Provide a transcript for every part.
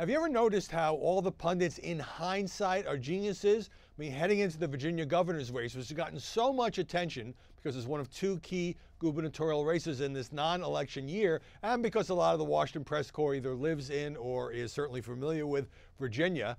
Have you ever noticed how all the pundits in hindsight are geniuses? I mean, heading into the Virginia governor's race, which has gotten so much attention because it's one of two key gubernatorial races in this non-election year, and because a lot of the Washington press corps either lives in or is certainly familiar with Virginia,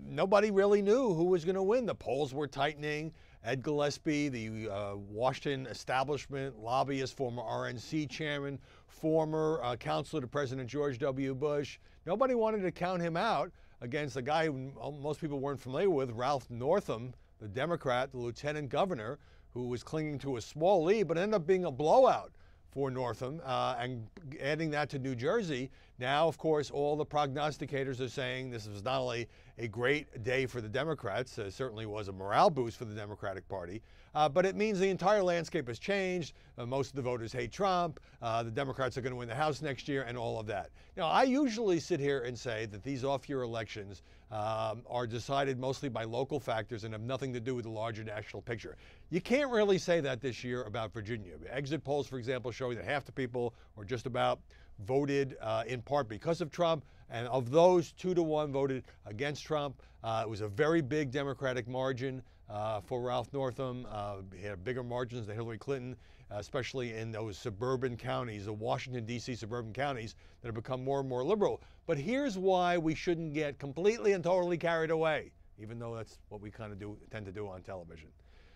nobody really knew who was going to win. The polls were tightening. Ed Gillespie, the Washington establishment lobbyist, former RNC chairman, former counselor to President George W. Bush. Nobody wanted to count him out against a guy who most people weren't familiar with, Ralph Northam, the Democrat, the lieutenant governor, who was clinging to a small lead, but ended up being a blowout for Northam, and adding that to New Jersey. Now, of course, all the prognosticators are saying this was not only a great day for the Democrats, certainly was a morale boost for the Democratic Party, but it means the entire landscape has changed. Most of the voters hate Trump. The Democrats are going to win the House next year and all of that. Now, I usually sit here and say that these off-year elections are decided mostly by local factors and have nothing to do with the larger national picture. You can't really say that this year about Virginia. Exit polls, for example, showing that half the people, or just about, voted in part because of Trump, and of those, 2-to-1 voted against Trump. It was a very big Democratic margin for Ralph Northam. He had bigger margins than Hillary Clinton, especially in those suburban counties, the Washington, D.C. suburban counties that have become more and more liberal. But here's why we shouldn't get completely and totally carried away, even though that's what we kind of tend to do on television.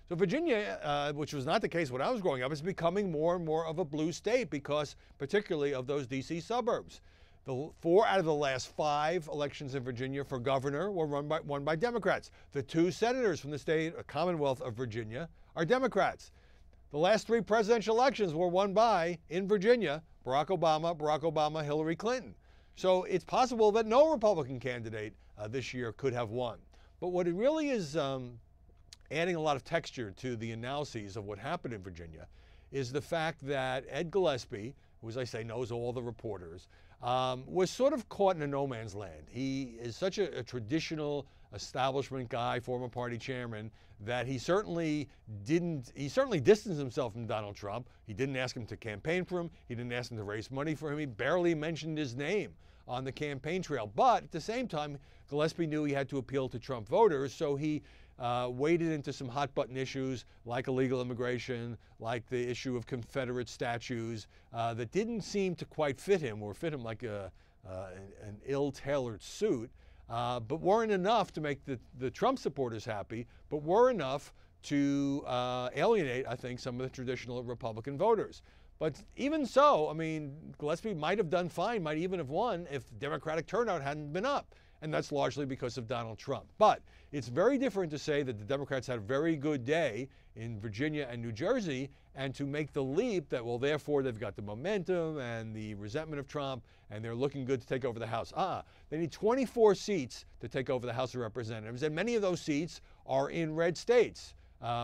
So Virginia, which was not the case when I was growing up, is becoming more and more of a blue state because particularly of those D.C. suburbs. The 4 out of the last 5 elections in Virginia for governor were won by Democrats. The 2 senators from the state Commonwealth of Virginia are Democrats. The last 3 presidential elections were won by, in Virginia, Barack Obama, Hillary Clinton. So it's possible that no Republican candidate this year could have won. But what it really is adding a lot of texture to the analyses of what happened in Virginia is the fact that Ed Gillespie, who, as I say, knows all the reporters, was sort of caught in a no man's land. He is such a traditional establishment guy, former party chairman, that he certainly distanced himself from Donald Trump. He didn't ask him to campaign for him. He didn't ask him to raise money for him. He barely mentioned his name on the campaign trail. But at the same time, Gillespie knew he had to appeal to Trump voters, so he waded into some hot-button issues like illegal immigration, like the issue of Confederate statues that didn't seem to quite fit him, or fit him like an ill-tailored suit, but weren't enough to make the Trump supporters happy, but were enough to alienate, I think, some of the traditional Republican voters. But even so, I mean, Gillespie might have done fine, might even have won if the Democratic turnout hadn't been up. And that's largely because of Donald Trump. But it's very different to say that the Democrats had a very good day in Virginia and New Jersey, and to make the leap that, well, therefore they've got the momentum and the resentment of Trump, and they're looking good to take over the House. They need 24 seats to take over the House of Representatives, and many of those seats are in red states,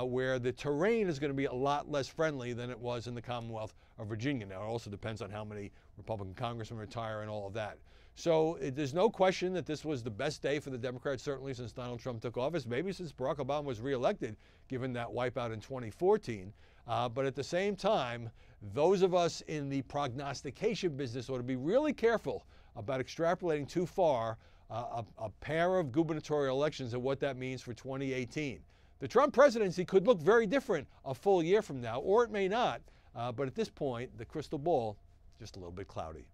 where the terrain is going to be a lot less friendly than it was in the Commonwealth of Virginia. Now, it also depends on how many Republican congressmen retire and all of that. So there's no question that this was the best day for the Democrats, certainly since Donald Trump took office, maybe since Barack Obama was reelected, given that wipeout in 2014. But at the same time, those of us in the prognostication business ought to be really careful about extrapolating too far a pair of gubernatorial elections and what that means for 2018. The Trump presidency could look very different a full year from now, or it may not. But at this point, the crystal ball is just a little bit cloudy.